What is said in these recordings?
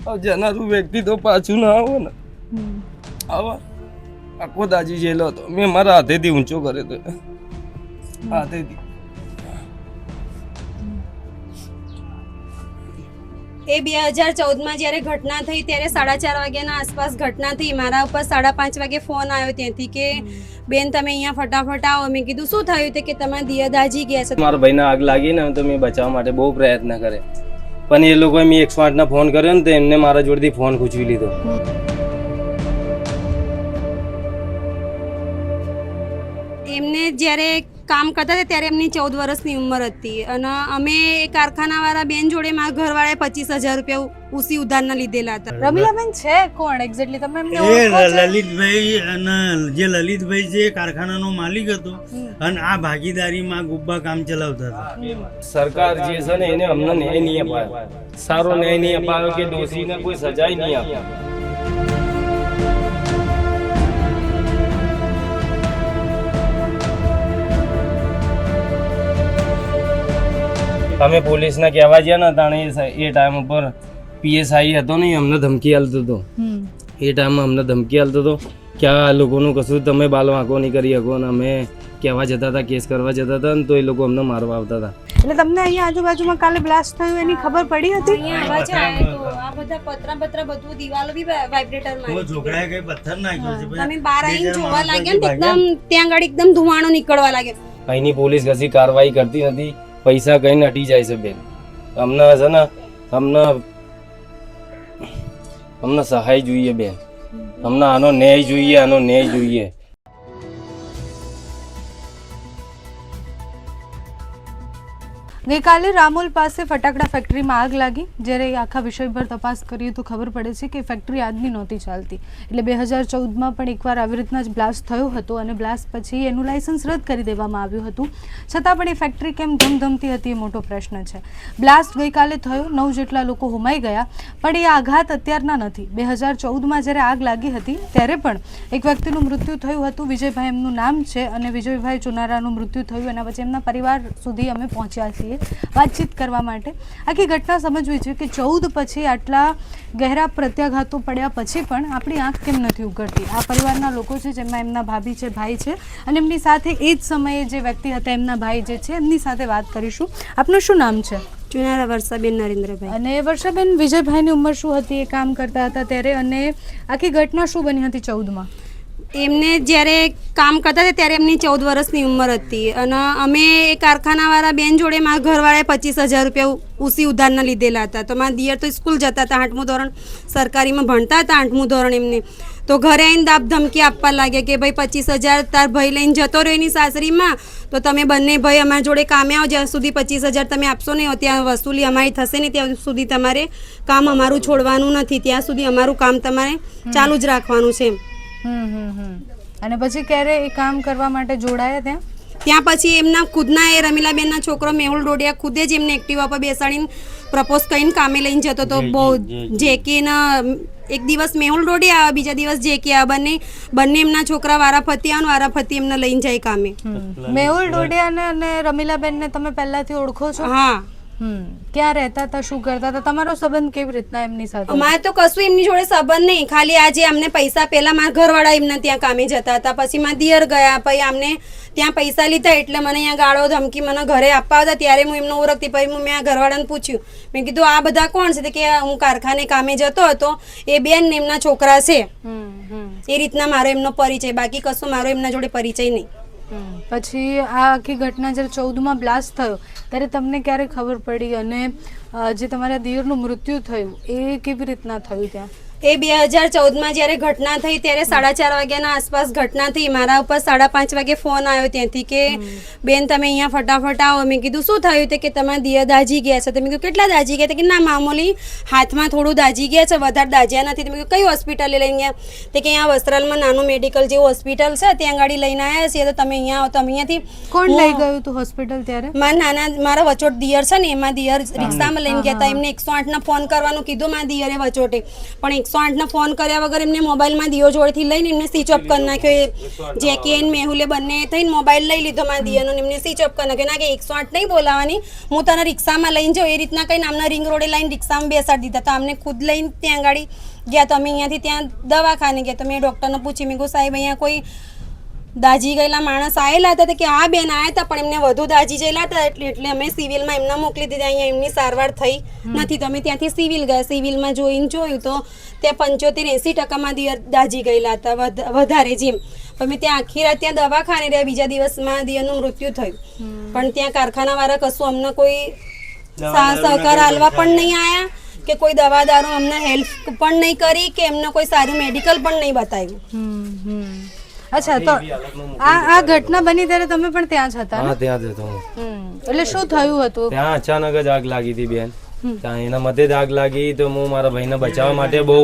જનારું વ્યક્તિ તો પાછું ના આવો ને આવા આખો દાજી જેલો હતો મેં મારા હાથેથી ઊંચો કર્યો હતો હાથેથી એ 2014માં જ્યારે ઘટના થઈ ત્યારે 4:30 વાગ્યાના આસપાસ ઘટના થઈ. મારા ઉપર 5:30 વાગે ફોન આવ્યો ત્યાંથી કે બેન તમે અહીંયા ફટાફટ આવો. મેં કીધું શું થયું તે કે તમારા દિયર દાજી ગયા છે. મારા ભાઈને આગ લાગી ને તો મેં બચાવવા માટે બહુ પ્રયત્ન કરે પણ એ લોકોએ મેં 108 ફોન કર્યો ને તો એમને મારા જોડેથી ફોન ખૂંચવી લીધો. એમને જ્યારે કામ કરતા હતા ત્યારે એમની 14 વર્ષની ઉંમર હતી અને અમે કારખાનાવાળા બેન જોડે મારા ઘરવાળાએ 25,000 રૂપિયા ઉસી ઉધારના લીધેલા હતા. રમીલાબેન છે કોણ એક્ઝેક્ટલી તમે એમને એ ઓળખો છો? લલિતભાઈ અને જે લલિતભાઈ છે એ કારખાનાનો માલિક હતો અને આ ભાગીદારીમાં ગુબ્બા કામ ચલાવતા હતા. સરકાર જે છે ને એને અમને ન્યાય નહીં અપાયો, સારો ન્યાય નહીં અપાયો કે દોષીને કોઈ સજાય નહીં આપી. અમે પોલીસને કહેવા ગયા ને તાણે એ ટાઈમ ઉપર PSI હતો ને અમને ધમકી આલતો હતો. એ ટાઈમમાં અમને ધમકી આલતો હતો કે આ લોકોનું કશું તમે બાલ વાંકો નહીં કરી શકો ને અમે કહેવા જતા હતા, કેસ કરવા જતા હતા ને તો એ લોકો અમને મારવા આવતા હતા. એટલે તમને અહીંયા આજુબાજુમાં કાલે બ્લાસ્ટ થયું એની ખબર પડી હતી? અહીંયા અવાજ આવ્યો તો આ બધા પતરા બધું દિવાલો બી વાઇબ્રેટર મારી. છોકરાએ કઈ પથ્થર નાખ્યો છે. તમે બહાર આવીને જોવા લાગ્યા ને એકદમ ત્યાં આગળ એકદમ ધુમાડો નીકળવા લાગ્યો. અહીંની પોલીસ કશી કાર્યવાહી કરતી નથી, પૈસા કઈ નટી જાય છે બેન. અમને છે ને અમને સહાય જોઈએ બેન, અમને આનો ન્યાય જોઈએ, આનો ન્યાય જોઈએ. ગઈકાલે રામોલ પાસે ફટાકડા ફેક્ટરીમાં આગ લાગી. જ્યારે આખા વિષય પર તપાસ કરીએ તો ખબર પડે છે કે ફેક્ટરી આજની નહોતી ચાલતી. એટલે 2014માં પણ એકવાર આવી રીતના જ બ્લાસ્ટ થયો હતો અને બ્લાસ્ટ પછી એનું લાયસન્સ રદ કરી દેવામાં આવ્યું હતું. છતાં પણ એ ફેક્ટરી કેમ ધમધમતી હતી એ મોટો પ્રશ્ન છે. બ્લાસ્ટ ગઈકાલે થયો, 9 જેટલા લોકો હોમાઈ ગયા, પણ એ આઘાત અત્યારના નથી. 2014માં જ્યારે આગ લાગી હતી ત્યારે પણ એક વ્યક્તિનું મૃત્યુ થયું હતું. વિજયભાઈ એમનું નામ છે અને વિજયભાઈ ચુનારાનું મૃત્યુ થયું એના પછી એમના પરિવાર સુધી અમે પહોંચ્યા છીએ વાતચીત કરવા માટે. આખી ઘટના સમજવી છે કે 14 પછી આટલા ગહેરા પ્રત્યાઘાતો પડ્યા પછી પણ આપણી આંખ કેમ નથી ઉઘડતી. આ પરિવારના લોકો છે જેમાં એમના ભાભી છે, ભાઈ છે અને એમની સાથે એ જ સમયે જે વ્યક્તિ હતા એમના ભાઈ જે છે એમની સાથે વાત કરીશું. આપનું શું નામ છે? ચુનારા વર્ષાબેન નરેન્દ્રભાઈ. અને વર્ષાબેન, વિજયભાઈની ઉંમર શું હતી એ કામ કરતા હતા ત્યારે અને આખી ઘટના શું બની હતી 14માં? એમને જ્યારે કામ કરતા હતા ત્યારે એમની 14 વર્ષની ઉંમર હતી અને અમે કારખાનાવાળા બેન જોડે મારા ઘરવાળાએ 25,000 રૂપિયા ઉસી ઉધારના લીધેલા હતા. તો મારા દિયર તો સ્કૂલ જતા હતા, 8મું ધોરણ સરકારીમાં ભણતા હતા, 8મું ધોરણ એમને. તો ઘરે આવીને દાબ ધમકી આપવા લાગ્યા કે ભાઈ 25,000 તાર ભાઈ લઈને જતો રહ્યો એની સાસરીમાં, તો તમે બંને ભાઈ અમારા જોડે કામે આવો, જ્યાં સુધી 25,000 તમે આપશો નહીં ત્યાં વસૂલી અમારી થશે નહીં, ત્યાં સુધી તમારે કામ અમારું છોડવાનું નથી, ત્યાં સુધી અમારું કામ તમારે ચાલુ જ રાખવાનું છે. અને પછી ક્યારે એ કામ કરવા માટે જોડાયા ત્યાં પછી એમના ખુદના એ રમીલાબેનના છોકરો મેહુલ ડોડિયા ખુદે જ એમને એક્ટિવા પર બેસાડીને પ્રપોઝ કરીને કામે લઈને જતો હતો. બહુ જેકેના એક દિવસ મેહુલ ડોડિયા આવે, બીજા દિવસ જેકે આવે, બંને એમના છોકરા વારાફરતી આવે, વારાફરતી એમને લઈને જાય કામે. મેહુલ ડોડિયાને અને રમીલાબેનને તમે પહેલાથી ઓળખો છો? હા. ક્યાં રહેતા હતા, શું કરતા હતા, તમારો સંબંધ કેવી રીતના એમની સાથે? અમારે તો કશું એમની જોડે સંબંધ નહીં, ખાલી આજે અમને પૈસા પહેલા મારા ઘરવાળા એમને ત્યાં કામે જતા હતા, પછી મારા દિયર ગયા, પછી અમને ત્યાં પૈસા લીધા એટલે મને અહીંયા ગાળો ધમકી મને ઘરે આપવા હતા. ત્યારે હું એમને ઓળખતી, પછી મેં આ ઘરવાળાને પૂછ્યું, મેં કીધું આ બધા કોણ છે? કે હું કારખાને કામે જતો હતો, એ બેન ને એમના છોકરા છે. એ રીતના મારો એમનો પરિચય, બાકી કશું મારો એમના જોડે પરિચય નહીં. પછી આ આખી ઘટના જ્યારે 14માં બ્લાસ્ટ થયો ત્યારે તમને ક્યારે ખબર પડી અને જે તમારા દિયરનું મૃત્યુ થયું એ કેવી રીતના થયું ત્યાં? એ 2014માં જ્યારે ઘટના થઈ ત્યારે 4:30 વાગ્યાના આસપાસ ઘટના થઈ. મારા ઉપર 5:30 વાગે ફોન આવ્યો ત્યાંથી કે બેન તમે અહીંયા ફટાફટ આવો. મેં કીધું શું થયું તે કે તમારા દિયર દાજી ગયા છે. તો મેં કીધું કેટલા દાજી ગયા? કે ના મામૂલી હાથમાં થોડું દાજી ગયા છે, વધારે દાજ્યા નથી. મેં કીધું કઈ હોસ્પિટલે લઈને ગયા? તે કે અહીંયા વસ્ત્રાલમાં નાનું મેડિકલ જેવું હોસ્પિટલ છે, ત્યાં ગાડી લઈને આવ્યા છીએ, તો તમે અહીંયા આવો. તો અહીંયાથી કોણ લઈ ગયું હતું હોસ્પિટલ ત્યારે? મારા વચોટ દિયર છે ને, એમાં દિયર રિક્ષામાં લઈને ગયા હતા. એમને 108 ફોન કરવાનું કીધું મારા દિયરે વચોટે, પણ 108 ફોન કર્યા વગર એમને મોબાઈલમાં દિયો જોડેથી લઈને એમને સ્વિચ ઓફ કરી નાખ્યો. જેકી એન્ડ મેહુલે બંને થઈને મોબાઈલ લઈ લીધો મારા દિયાનો, એમને સ્વિચ ઓફ કરી નાખ્યો. ના કે 108 નહીં બોલાવાની, હું તને રિક્ષામાં લઈને જાઉં, એ રીતના કહીને આમના રિંગ રોડે લઈને રિક્ષામાં બેસાડી દીધા. તો અમને ખુદ લઈને ત્યાં ગાડી ગયા. તો અમે અહીંયાથી ત્યાં દવાખાને ગયા. તો મેં ડૉક્ટરને પૂછી, મેં કહું સાહેબ અહીંયા કોઈ દાજી ગયેલા માણસ આવેલા હતા? કે આ બેન આવ્યા હતા પણ એમને વધુ દાજી ગયેલા હતા એટલે અમે સિવિલમાં એમને મોકલી દીધા. અહીંયા એમની સારવાર થઈ નથી તો અમે ત્યાંથી સિવિલ ગયા. સિવિલમાં જોઈને જોયું તો ત્યાં 75-80% દાજી ગયેલા હતા, વધારે જેમ. પણ મેં ત્યાં આખી રાત ત્યાં દવાખાને રહ્યા. બીજા દિવસમાં દિયરનું મૃત્યુ થયું. પણ ત્યાં કારખાનાવાળા કશું અમને કોઈ સહકાર હાલવા પણ નહીં આવ્યા કે કોઈ દવા દારૂ અમને હેલ્પ પણ નહીં કરી કે એમને કોઈ સારું મેડિકલ પણ નહીં બતાવ્યું. અચ્છા, તો આ ઘટના બની ત્યારે તમે પણ ત્યાં જ હતા? હા, ત્યાં જ હતો હું. એટલે શું થયું હતું ત્યાં અચાનક જ આગ લાગી હતી બેન. ત્યાં એના મતે જ આગ લાગી તો હું મારા ભાઈને બચાવવા માટે બહુ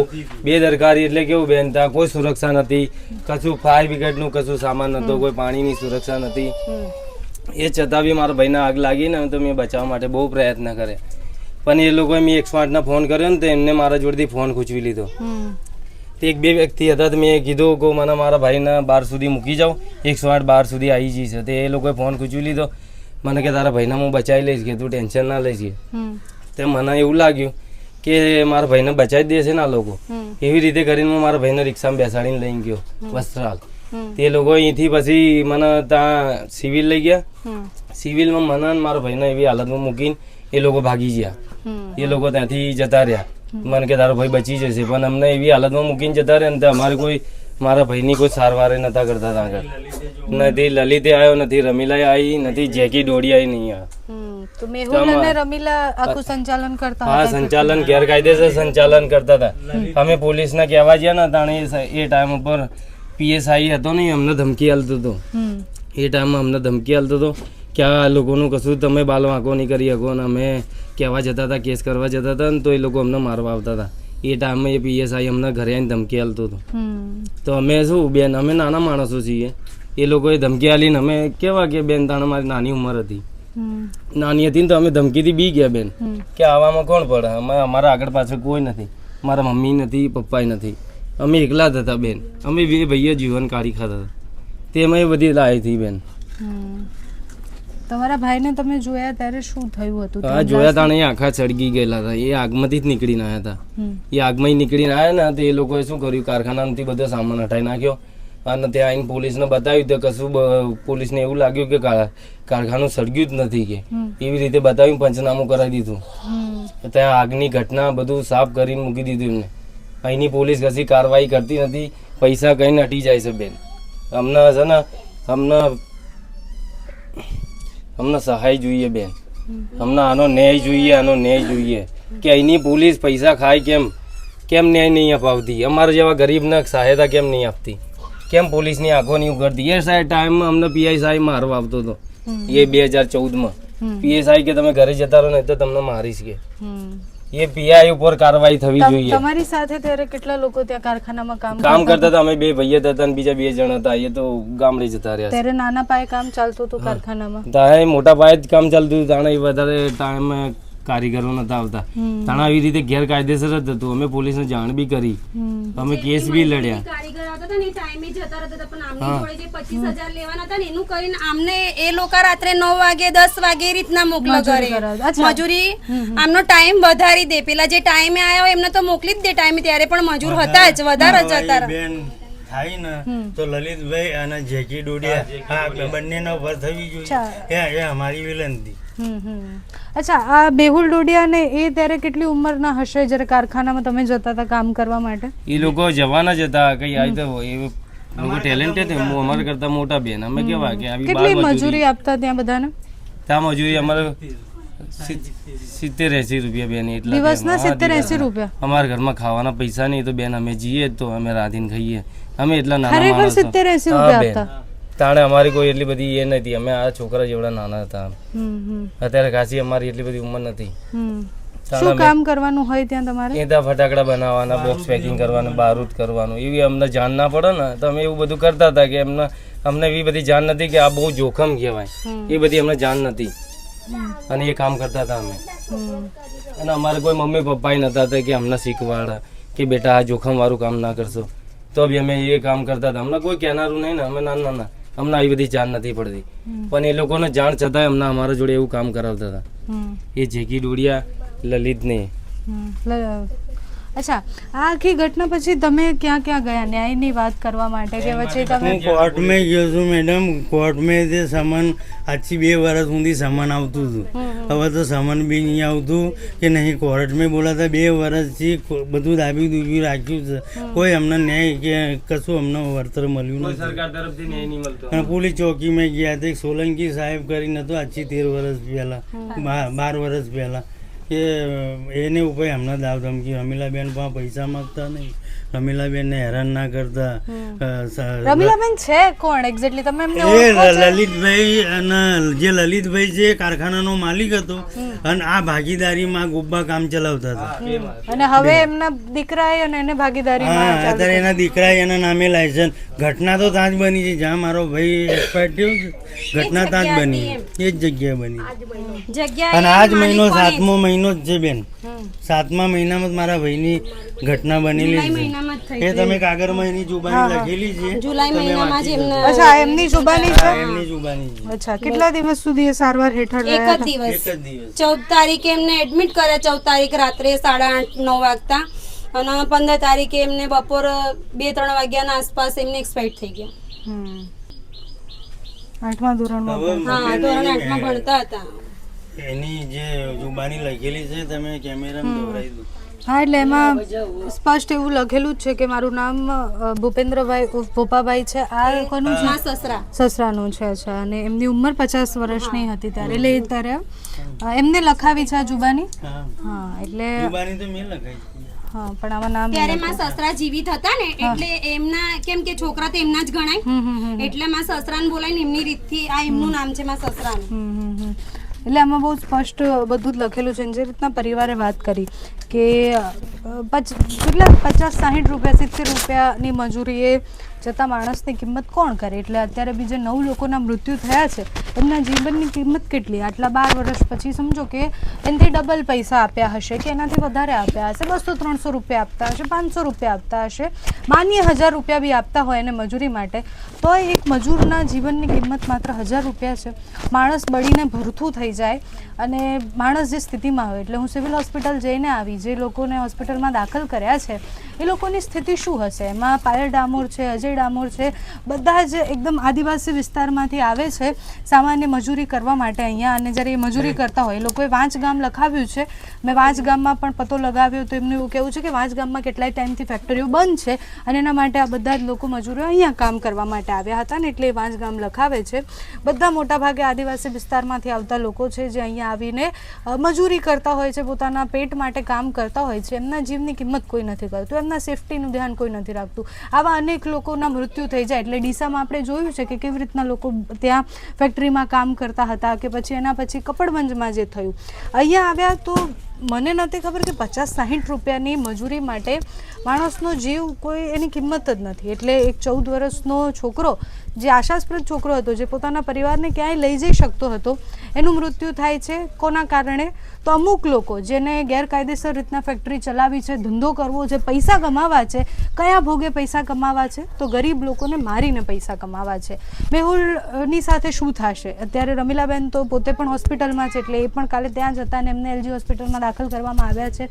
બેદરકારી, એટલે કેવું બેન, ત્યાં કોઈ સુરક્ષા નથી, કશું ફાયર બ્રિગેડનું કશું સામાન નતો, કોઈ પાણીની સુરક્ષા નથી. એ છતાં બી મારા ભાઈને આગ લાગી ને તો મેં બચાવવા માટે બહુ પ્રયત્ન કરે. પણ એ લોકોએ મેં 108 ફોન કર્યો ને તો એમને મારા જોડેથી ફોન ખૂંચવી લીધો. એક બે વ્યક્તિ હતા, મેં કીધું કે મને મારા ભાઈને 12 સુધી મૂકી જાઉં, 108 12 સુધી આવી જઈશ. તો એ લોકોએ ફોન ખૂંચવી લીધો. મને કે તારા ભાઈને હું બચાવી લઈશ, કે તું ટેન્શન ના લઈશ. તો મને એવું લાગ્યું કે મારા ભાઈને બચાવી દેશે ને આ લોકો. એવી રીતે કરીને હું મારા ભાઈને રિક્ષામાં બેસાડીને લઈ ગયો વસ્ત્રાલ. તે લોકો અહીંથી પછી મને ત્યાં સિવિલ લઈ ગયા. સિવિલમાં મને મારા ભાઈને એવી હાલતમાં મૂકીને એ લોકો ભાગી ગયા. એ લોકો ત્યાંથી જતા રહ્યા. મને કે તારો ભાઈ બચી જશે, પણ અમને એવી હાલતમાં મૂકીને જતા રહ્યા ને અમારે કોઈ મારા ભાઈની કોઈ સારવાર નતા કરતા. આગળ નથી લલિતે આવ્યો, નથી રમીલા આવી, નથી જેકી દોડી આવી, નહીં આવ્યા. તો મેહુલ અને રમીલા આખું સંચાલન કરતા હતા? હા, સંચાલન ગેરકાયદેસર સંચાલન કરતા હતા. અમે પોલીસને કહેવા ગયા ને તાણે એ ટાઈમ ઉપર PSI હતો ને, અમને ધમકી આલતો હતો. એ ટાઈમમાં અમને ધમકી આલતો હતો કે આ લોકોનું કશું તમે બાલ વાંકો નહીં કરી શકો. ને અમે કહેવા જતા હતા, કેસ કરવા જતા હતા ને તો એ લોકો અમને મારવા આવતા હતા. એ ટાઈમમાં એ PSI અમને ઘરે આવીને ધમકી આલતો હતો. તો અમે શું બેન, અમે નાના માણસો છીએ. એ લોકોએ ધમકી આલીને અમે કેવા કે બેન, તાણે મારી નાની ઉંમર હતી, નાની હતી ને તો અમે ધમકીથી બી ગયા બેન કે આવામાં કોણ પડે. અમે અમારા આગળ પાછળ કોઈ નથી, મારા મમ્મી નથી, પપ્પાય નથી, અમે એકલા જ હતા બેન. અમે બે ભાઈઓ જીવન કાઢી ખાતા હતા. તેમાં બધી લાઈ હતી બેન. તમારા ભાઈને તમે જોયા ત્યારે શું થયું હતું? હા, જોયા તાણે એ આખા સળગી ગયેલા હતા. એ આગમાંથી જ નીકળીને આવ્યા હતા. એ આગમાં નીકળીને આવ્યા ને તો એ લોકોએ શું કર્યું, કારખાનામાંથી બધો સામાન હટાવી નાખ્યો અને ત્યાં આવીને પોલીસને બતાવ્યું. તો કશું પોલીસને એવું લાગ્યું કે કારખાનું સળગ્યું જ નથી, કે એવી રીતે બતાવ્યું, પંચનામું કરાવી દીધું. ત્યાં આગની ઘટના બધું સાફ કરીને મૂકી દીધું એમને. અહીંની પોલીસ કશી કાર્યવાહી કરતી નથી, પૈસા કહીને હટી જાય છે બેન. અમને છે ને અમને સહાય જોઈએ બેન. અમને આનો ન્યાય જોઈએ, આનો ન્યાય જોઈએ કે અહીંની પોલીસ પૈસા ખાય કેમ ન્યાય નહીં અપાવતી? અમારા જેવા ગરીબને સહાયતા કેમ નહીં આપતી? કેમ પોલીસની આંખો નહીં ઉઘડતી? એ સાહેબ ટાઈમમાં અમને PSI મારવા આવતો હતો. એ 2014માં PSI કે તમે ઘરે જતા રહો ને તો તમને મારીશ કે. એ PI ઉપર કાર્યવાહી થવી જોઈએ. તમારી સાથે ત્યારે કેટલા લોકો ત્યાં કારખાનામાં કામ કરતા હતા? અમે બે ભાઈઓ હતા અને બીજા 2 જણ હતા. એ તો ગામડે જતા રહ્યા. ત્યારે નાના પાયે કામ ચાલતું હતું કારખાનામાં? તાણે મોટા પાયે જ કામ ચાલતું હતું. તાણે વધારે ટાઈમ કારીગરો નતા આવતા. તાણે આવી રીતે ગેરકાયદેસર જ હતું. અમે પોલીસને જાણ બી કરી, અમે કેસ બી લડ્યા. કારીગર આવતા હતા ને ટાઈમે જતા રહેતા હતા, પણ આમની જોડે જે 25,000 લેવાના હતા ને એનું કરીને આમને એ લોકો રાત્રે 9 વાગે 10 વાગે એ રીતના મોકલો કરે. મજૂરી આમનો ટાઈમ વધારી દે. પેલા જે ટાઈમે આવ્યા હોય એમને તો મોકલી જ દે ટાઈમે, ત્યારે પણ મજૂર હતા જ, વધારે જ હતા. બેન થાય ને તો લલિતભાઈ અને જેકી ડોડિયા, હા, બંનેના ઉપર થવી જોઈએ. એ અમારી વિનંતી. અચ્છા, આ મેહુલ ડોડિયા ને એ ત્યારે કેટલી ઉંમરના હશે જ્યારે કારખાનામાં તમે જતા હતા કામ કરવા માટે? એ લોકો જવાના જ હતા. કઈ આવી તો એ લોકો ટેલેન્ટેડ છે, અમારા કરતા મોટા બેન. અમે કેવા કે આવી કેટલી મજૂરી આપતા ત્યાં બધાને? ત્યાં મજૂરી અમારે 70-80 રૂપિયા બેન. એટલા દિવસના 70-80 રૂપિયા? અમારા ઘરમાં ખાવાના પૈસા નહીં તો બેન અમે જઈએ તો અમે રાંધીને ખાઈએ. અમે એટલા નાના ખરેખર માણસો. 70-80 રૂપિયા આપતા? તાણે અમારી કોઈ એટલી બધી એ નથી. અમે આ છોકરા જેવડા નાના હતા. અત્યારે ખાસી અમારી એટલી બધી ઉંમર નથી. શું કામ કરવાનું હોય ત્યાં તમારે? ત્યાં ફટાકડા બનાવવાના, બોક્સ પેકિંગ કરવાનું, બારૂદ કરવાનું. એવી અમને જાણ ના પડે ને તો અમે એવું બધું કરતા હતા કે અમને એવી બધી જાણ નથી કે આ બહુ જોખમ કહેવાય. એ બધી અમને જાણ નથી અને એ કામ કરતા હતા અમે. અને અમારે કોઈ મમ્મી પપ્પા નતા હતા કે અમને શીખવાડે કે બેટા આ જોખમવાળું કામ ના કરશો, તો બી અમે એ કામ કરતા હતા. અમને કોઈ કહેનારું નહીં ને, અમે ના અમને આવી બધી જાણ નથી પડતી, પણ એ લોકોને જાણ છતાંય અમને અમારા જોડે એવું કામ કરાવતા હતા. એ જેકી ડોડિયા લલિતને. અચ્છા, આ આખી ઘટના પછી તમે ક્યાં ક્યાં ગયા ન્યાયની વાત કરવા માટે કે પછી તમે? હું કોર્ટમાં ગયો છું મેડમ. કોર્ટમાં જે સમન આજથી 2 વર્ષ સુધી સમન આવતું હતું, હવે તો સમન બી નહીં આવતું કે નહીં કોર્ટમાં બોલાતા. 2 વર્ષથી બધું દાબી દૂબી રાખ્યું છે, કોઈ અમને ન્યાય કે કશું અમને વળતર મળ્યું નથી. સરકાર તરફથી ન્યાય નહીં મળતો. અને પોલીસ ચોકીમાં ગયા હતા, સોલંકી સાહેબ કરીને હતો આજથી 13 વર્ષ પહેલા, 12 વર્ષ પહેલા, કે એને ઉપર એમના દાવ ધમકી. રમીલાબેન પણ પૈસા માંગતા નહીં, રમીલાબેનને હેરાન ના કરતા. રમીલાબેન છે કોણ એક્ઝેક્ટલી? તમે એમને એ લલિતભાઈ, અને જે લલિતભાઈ છે એ કારખાનાનો માલિક હતો, અને આ ભાગીદારીમાં ગુબ્બા કામ ચલાવતા હતા. અને હવે એમના દીકરાએ અને એને ભાગીદારીમાં અત્યારે એના દીકરા એના નામે લાયસન્સ. ઘટના તો ત્યાં જ બની છે જ્યાં મારો ભાઈ એક્સપાયર થયો છે, ઘટના ત્યાં જ બની, એ જ જગ્યાએ બની. અને આ જ મહિનો 7મો મહિનો જ છે બેન. 7મા મહિનામાં જ મારા ભાઈની ઘટના બનેલી છે. એ તમે કાગળમાં એની જુબાની લખેલી છે. જુલાઈ મહિનામાં જ એમને અચ્છા એમની જુબાની છે. એમની જુબાની છે. અચ્છા, કેટલા દિવસ સુધી એ સારવાર હેઠળ એક રહ્યા જ દિવસ એક જ દિવસ. 14 તારીખે એમને એડમિટ કર્યા, 14 તારીખ રાત્રે 8:30-9 વાગતા, અને 15 તારીખે એમને બપોર 2-3 વાગ્યાના આસપાસ એમને એક્સપાયર થઈ ગયા. 8મા ધોરણમાં? હા, ધોરણ 8માં ભણતા હતા. એની જે જુબાની લખેલી છે તમે કેમેરામાં દોરાઈ દો. હા, એટલે એમાં સ્પષ્ટ એવું લખેલું જ છે કે મારું નામ ભૂપેન્દ્રભાઈ ભોપાભાઈ છે. આ કોનું છે? મારા સસરા. સસરાનું છે. અચ્છા, અને એમની ઉંમર 50 વર્ષની હતી ત્યારે, એટલે એ ત્યારે એમને લખાવી છે આ જુબાની. હા, એટલે જુબાની તો મેં લખાઈ. હા, પણ આમાં નામ ત્યારે મારા સસરા જીવિત હતા ને, એટલે એમના કેમ કે છોકરા તો એમના જ ગણાય, એટલે મારા સસરાને બોલાવીને એમની રીતથી આ એમનું નામ છે મારા સસરાનું. એટલે આમાં બહુ સ્પષ્ટ બધું જ લખેલું છે. જે રીતના પરિવારે વાત કરી કે કેટલા 50-60 રૂપિયા 70 રૂપિયાની મજૂરી એ જતાં માણસની કિંમત કોણ કરે? એટલે અત્યારે બીજે 9 લોકોના મૃત્યુ થયા છે, એમના જીવનની કિંમત કેટલી? આટલા 12 વર્ષ પછી સમજો કે એનાથી ડબલ પૈસા આપ્યા હશે કે એનાથી વધારે આપ્યા હશે, 200-300 રૂપિયા આપતા હશે, 500 રૂપિયા આપતા હશે, માન્ય 1000 રૂપિયા બી આપતા હોય એને મજૂરી માટે, તો એક મજૂરના જીવનની કિંમત માત્ર 1000 રૂપિયા છે. માણસ બળીને ભરથું થઈ જાય અને માણસ જે સ્થિતિમાં હોય, એટલે હું સિવિલ હોસ્પિટલ જઈને આવી, જે લોકોને હોસ્પિટલમાં દાખલ કર્યા છે એ લોકોની સ્થિતિ શું હશે? એમાં પાયલ ડામોર છે, અજય ડામોર છે, બધા જ એકદમ આદિવાસી વિસ્તારમાંથી આવે છે સામાન્ય મજૂરી કરવા માટે અહીંયા. અને જ્યારે એ મજૂરી કરતા હોય, એ લોકોએ વાંચ ગામ લખાવ્યું છે. મેં વાંચ ગામમાં પણ પતો લગાવ્યો તો એમનું એવું કહેવું છે કે વાંચ ગામમાં કેટલાય ટાઈમથી ફેક્ટરીઓ બંધ છે અને એના માટે આ બધા જ લોકો મજૂરો અહીંયા કામ કરવા માટે આવ્યા હતા ને, એટલે એ વાંચ ગામ લખાવે છે. બધા મોટાભાગે આદિવાસી વિસ્તારમાંથી આવતા લોકો છે જે અહીંયા આવીને મજૂરી કરતા હોય છે, પોતાના પેટ માટે કામ કરતા હોય છે. એમના જીવની કિંમત કોઈ નથી કરતું, એમના સેફટીનું ધ્યાન કોઈ નથી રાખતું. આવા અનેક લોકોના મૃત્યુ થઈ જાય. એટલે ડીસામાં આપણે જોયું છે કે કેવી રીતના લોકો ત્યાં ફેક્ટરીમાં કામ કરતા હતા, કે પછી એના પછી કપડવંજમાં જે થયું. અહીંયા આવ્યા તો મને નથી ખબર કે 50-60 રૂપિયાની મજૂરી માટે માણસનો જીવ કોઈ એની કિંમત જ નથી. એટલે એક 14 વર્ષનો છોકરો જે આશાસ્પદ છોકરો હતો, જે પોતાના પરિવારને ક્યાંય લઈ જઈ શકતો હતો, એનું મૃત્યુ થાય છે. કોના કારણે? તો અમુક લોકો જેને ગેરકાયદેસર રીતના ફેક્ટરી ચલાવી છે, ધંધો કરવો છે, પૈસા કમાવા છે. કયા ભોગે પૈસા કમાવા છે? તો ગરીબ લોકોને મારીને પૈસા કમાવા છે. મેહુલની સાથે શું થશે? અત્યારે રમીલાબેન તો પોતે પણ હોસ્પિટલમાં છે, એટલે એ પણ કાલે ત્યાં જ હતા અને એમને એલજી હોસ્પિટલમાં દાખલ કરવામાં આવ્યા છે.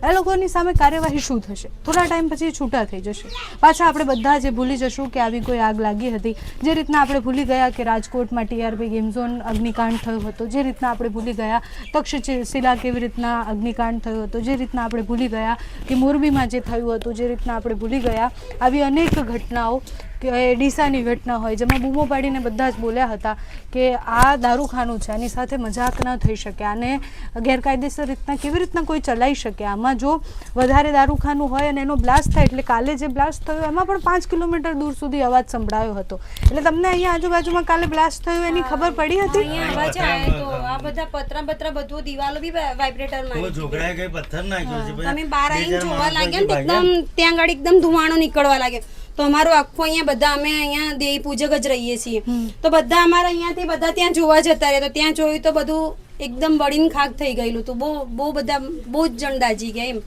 એ લોકોની સામે કાર્યવાહી શું થશે? થોડા ટાઈમ પછી છૂટા થઈ જશે. પાછા આપણે બધા જે ભૂલી જશું કે આવી કોઈ આગ લાગી હતી. જે રીતના આપણે ભૂલી ગયા કે રાજકોટમાં ટીઆરપી ગેમ ઝોન અગ્નિકાંડ થયો હતો, જે રીતના આપણે ભૂલી ગયા તક્ષશિલા કેવી રીતના અગ્નિકાંડ થયો હતો, જે રીતના આપણે ભૂલી ગયા કે મોરબીમાં જે થયું હતું, જે રીતના આપણે ભૂલી ગયા આવી અનેક ઘટનાઓ કે ડીસાની ઘટના હોય જેમાં બૂમો પાડીને બધા જ બોલ્યા હતા કે આ દારૂખાનું છે, આની સાથે મજાક ન થઈ શકે, આને ગેરકાયદેસર રીતના કેવી રીતના કોઈ ચલાવી શકે. આમાં જો વધારે દારૂખાનું હોય અને એનો બ્લાસ્ટ થાય, એટલે કાલે જે બ્લાસ્ટ થયો એમાં પણ 5 કિલોમીટર દૂર સુધી અવાજ સંભળાયો હતો. એટલે તમને અહીંયા આજુબાજુમાં કાલે બ્લાસ્ટ થયું એની ખબર પડી હતી? અહીંયા અવાજ આવ્યો તો આ બધા પતરા બધું દિવાલો બી વાઇબ્રેટર માં છોકરાએ કઈ પથ્થર નાખ્યો છે. તમે બહાર આવીને જોવા લાગ્યા ને એકદમ ત્યાં આગળ એકદમ ધુમાડો નીકળવા લાગ્યો. તો અમારું આખું અહીંયા બધા અમે અહીંયા દેવી પૂજક જ રહીએ છીએ, તો બધા અમારા અહીંયાથી બધા ત્યાં જોવા જતા રહ્યા. તો ત્યાં જોયું તો બધું એકદમ બળીને ખાક થઈ ગયેલું તો બહુ જ જણ દાજી ગયા એમ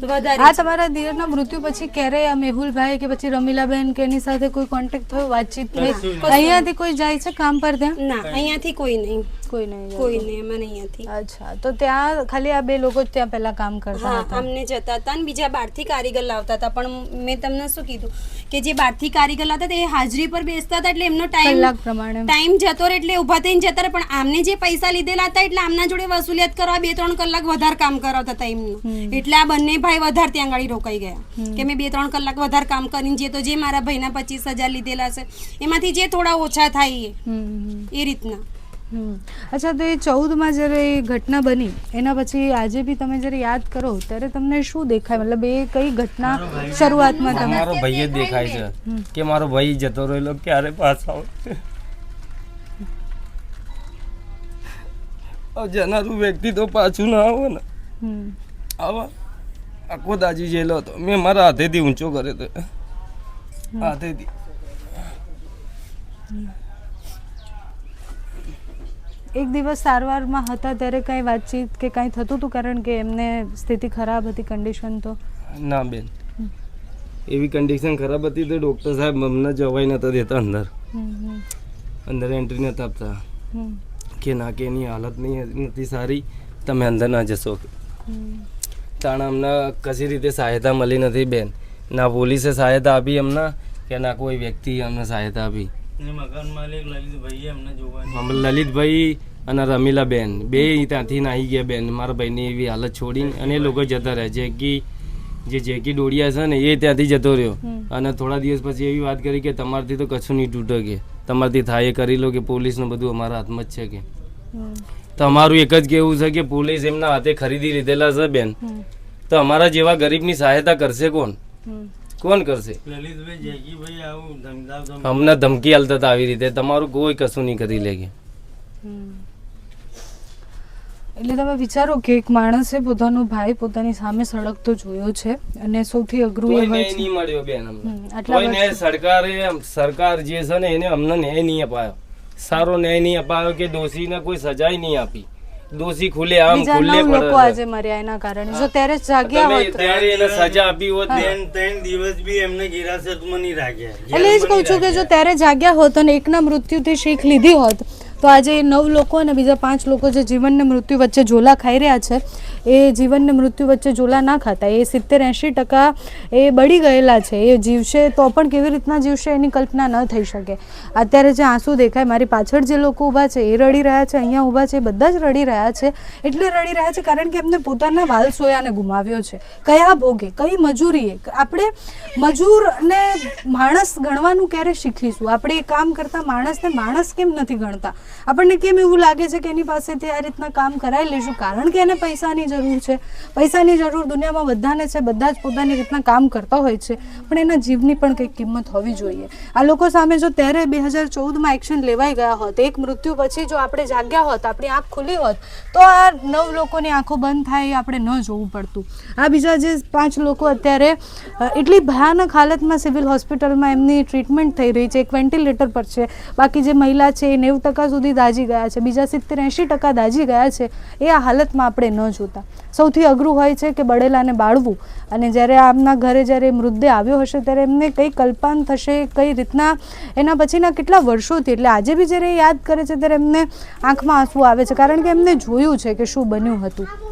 વધારે. આ તમારા દિયરના મૃત્યુ પછી ક્યારેય આ મેહુલભાઈ કે પછી રમીલાબેન કે એની સાથે કોઈ કોન્ટેક્ટ થયો, વાતચીત થઈ? અહીંયાથી કોઈ જાય છે કામ પર ત્યાં? ના, અહીંયાથી કોઈ નહીં અમારે અહીંયાથી. અચ્છા, તો ત્યાં ખાલી આ બે લોકો જ ત્યાં પહેલા કામ કરતા હા, હતા? અમને જતા હતા અને બીજા બહારથી કારીગર લાવતા હતા. પણ મેં તમને શું કીધું કે જે બહારથી કારીગર લાવતા હતા એ હાજરી પર બેસતા હતા એટલે એમનો કલાક પ્રમાણે ટાઈમ જતો રહે એટલે ઊભા થઈને જતા રહે. પણ આમને જે પૈસા લીધેલા હતા એટલે આમના જોડે વસૂલિયત કરવા 2-3 કલાક વધારે કામ કરાવતા હતા એમનું. એટલે આ બંને ભાઈ વધારે ત્યાં આગળ રોકાઈ ગયા કે મેં 2-3 કલાક વધારે કામ કરીને જે મારા ભાઈના 25,000 લીધેલા છે એમાંથી જે થોડા ઓછા થાય એ રીતના. અચ્છા, તો એ 14માં જ્યારે એ ઘટના બની એના પછી આજે બી તમે જ્યારે યાદ કરો ત્યારે તમને શું દેખાય? મતલબ એ કઈ ઘટના શરૂઆતમાં તમે? મારો ભાઈ જ દેખાય છે કે મારો ભાઈ જતો રહેલો ક્યારે પાછો આવે. જનારું વ્યક્તિ તો પાછું ના આવે ને. આવા આખો દાજી જેલો હતો, મેં મારા હાથેથી ઊંચો કર્યો હતો, હાથેથી. એક દિવસ સારવારમાં હતા ત્યારે કઈ વાતચીત કે કઈ થતું હતું? કારણ કે એમને સ્થિતિ ખરાબ હતી, કન્ડિશન તો? ના બેન, એવી કન્ડિશન ખરાબ હતી તો ડૉક્ટર સાહેબ અમને જવાય નતા દેતા અંદર એન્ટ્રી નતા આપતા કે ના કે એની હાલત નથી સારી, તમે અંદર ના જશો. તાણ અમને કશી રીતે સહાયતા મળી નથી બેન. ના પોલીસે સહાયતા આપી અમને કે ના કોઈ વ્યક્તિ અમને સહાયતા આપી. મકાન માલિક લલિતભાઈ અમને જોવા, લલિતભાઈ અને રમીલાબેન બે ત્યાંથી નાહી ગયા બેન. મારા ભાઈની એવી હાલત છોડીને અને એ લોકો જતા રહ્યા. જેકી ડોડિયા છે ને એ ત્યાંથી જતો રહ્યો અને થોડા દિવસ પછી એવી વાત કરી કે તમારથી તો કશું નહીં તૂટે, કે તમારથી થાય એ કરી લો, કે પોલીસનું બધું અમારા હાથમાં જ છે. કે તો અમારું એક જ કહેવું છે કે પોલીસ એમના હાથે ખરીદી લીધેલા છે બેન, તો અમારા જેવા ગરીબની સહાયતા કરશે કોણ કરશે? લલિતભાઈ જેકીભાઈ આવું ધમકાવતો અમને ધમકી હાલતા હતા આવી રીતે, તમારું કોઈ કશું નહીં કરી લે. એટલે તમે વિચારો કે એક માણસે પોતાનો ભાઈ પોતાની સામે સળગતો જોયો છે અને સૌથી અઘરું એ હોય છે નહીં મળ્યો બેન અમને. સરકાર જે છે ને એને અમને ન્યાય નહીં અપાયો, સારો ન્યાય નહીં અપાયો કે દોષીને કોઈ સજાય નહીં આપી. દોષી ખુલે આમ ખુલ્લે લોકો આજે મર્યા એના કારણે. જો ત્યારે જાગ્યા હોત, ત્યારે એને સજા આપી હોત. 3 દિવસ બી એમને હિરાસતમાં નહીં રાખ્યા. એટલે એ જ કહું છું કે જો ત્યારે જાગ્યા હોત અને એકના મૃત્યુથી શીખ લીધી હોત તો આજે 9 લોકો અને બીજા 5 લોકો જે જીવન ને મૃત્યુ વચ્ચે ઝોલા ખાઈ રહ્યા છે એ જીવન ને મૃત્યુ વચ્ચે ઝોલા ના ખાતા. એ 70-80% એ બળી ગયેલા છે, એ જીવશે તો પણ કેવી રીતના જીવશે એની કલ્પના ન થઈ શકે. અત્યારે જે આંસુ દેખાય, મારી પાછળ જે લોકો ઊભા છે એ રડી રહ્યા છે, અહીંયા ઊભા છે બધા જ રડી રહ્યા છે. એટલે રડી રહ્યા છે કારણ કે એમને પોતાના વાલ સોયાને ગુમાવ્યો છે. કયા ભોગે, કઈ મજૂરીએ? આપણે મજૂરને માણસ ગણવાનું ક્યારે શીખીશું? આપણે એ કામ કરતા માણસને માણસ કેમ નથી ગણતા? આપણને કેમ એવું લાગે છે કે એની પાસેથી આ રીતના કામ કરાવી લઈશું કારણ કે એને પૈસાની જરૂર છે? પૈસાની જરૂર દુનિયામાં બધાને છે, બધા જ પોતાની રીતના કામ કરતા હોય છે, પણ એના જીવની પણ કંઈક કિંમત હોવી જોઈએ. આ લોકો સામે જો ત્યારે 2014માં એક્શન લેવાઈ ગયા હોત, એક મૃત્યુ પછી જો આપણે જાગ્યા હોત, આપણી આંખ ખુલી હોત, તો આ 9 લોકોની આંખો બંધ થાય એ આપણે ન જોવું પડતું. આ બીજા જે 5 લોકો અત્યારે એટલી ભયાનક હાલતમાં સિવિલ હોસ્પિટલમાં એમની ટ્રીટમેન્ટ થઈ રહી છે, એક વેન્ટિલેટર પર છે, બાકી જે મહિલા છે એ 90% સુધી દાજી ગયા છે, બીજા 70-80% દાજી ગયા છે. એ આ હાલતમાં આપણે ન જોતા. સૌથી અઘરું હોય છે કે બળેલાને બાળવું, અને જ્યારે આમના ઘરે જ્યારે મૃતદેહ આવ્યો હશે ત્યારે એમને કઈ કલ્પના થશે, કઈ રીતના એના પછીના કેટલા વર્ષોથી. એટલે આજે બી જ્યારે યાદ કરે છે ત્યારે એમને આંખમાં આંસુ આવે છે કારણ કે એમને જોયું છે કે શું બન્યું હતું.